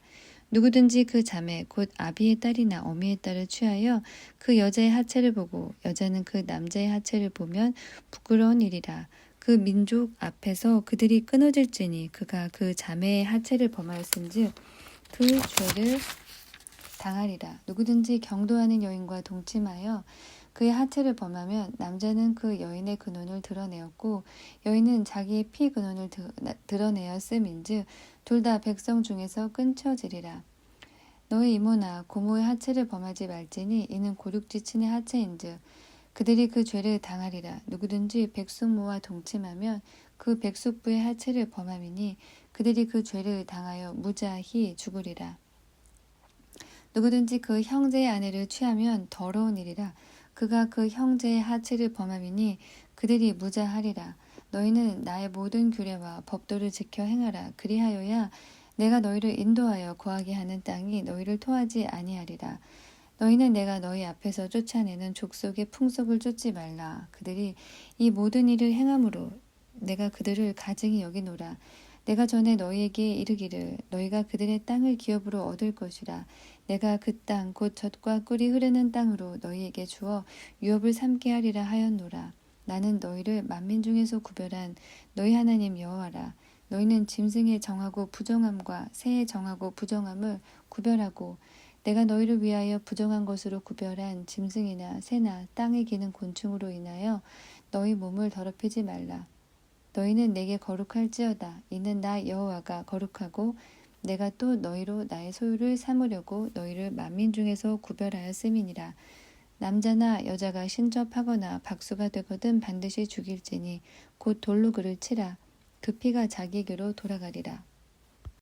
A: 누구든지 그 자매 곧 아비의 딸이나 어미의 딸을 취하여 그 여자의 하체를 보고 여자는 그 남자의 하체를 보면 부끄러운 일이라. 그 민족 앞에서 그들이 끊어질지니 그가 그 자매의 하체를 범하였은즉 그 죄를 당하리라. 누구든지 경도하는 여인과 동침하여 그의 하체를 범하면 남자는 그 여인의 근원을 드러내었고 여인은 자기의 피 근원을 드러내었음인즉 둘 다 백성 중에서 끊쳐지리라. 너의 이모나 고모의 하체를 범하지 말지니 이는 고륙지친의 하체인즉 그들이 그 죄를 당하리라. 누구든지 백숙모와 동침하면 그 백숙부의 하체를 범함이니 그들이 그 죄를 당하여 무자히 죽으리라. 누구든지 그 형제의 아내를 취하면 더러운 일이라. 그가 그 형제의 하체를 범함이니 그들이 무자하리라. 너희는 나의 모든 규례와 법도를 지켜 행하라. 그리하여야 내가 너희를 인도하여 거하게 하는 땅이 너희를 토하지 아니하리라. 너희는 내가 너희 앞에서 쫓아내는 족속의 풍속을 쫓지 말라. 그들이 이 모든 일을 행함으로 내가 그들을 가증히 여기노라. 내가 전에 너희에게 이르기를 너희가 그들의 땅을 기업으로 얻을 것이라. 내가 그 땅 곧 젖과 꿀이 흐르는 땅으로 너희에게 주어 유업을 삼게 하리라 하였노라. 나는 너희를 만민 중에서 구별한 너희 하나님 여호와라. 너희는 짐승의 정하고 부정함과 새의 정하고 부정함을 구별하고 내가 너희를 위하여 부정한 것으로 구별한 짐승이나 새나 땅에 기는 곤충으로 인하여 너희 몸을 더럽히지 말라. 너희는 내게 거룩할지어다. 이는 나 여호와가 거룩하고 내가 또 너희로 나의 소유를 삼으려고 너희를 만민 중에서 구별하였음이니라. 남자나 여자가 신접하거나 박수가 되거든 반드시 죽일지니 곧 돌로 그를 치라. 그 피가 자기에게로 돌아가리라.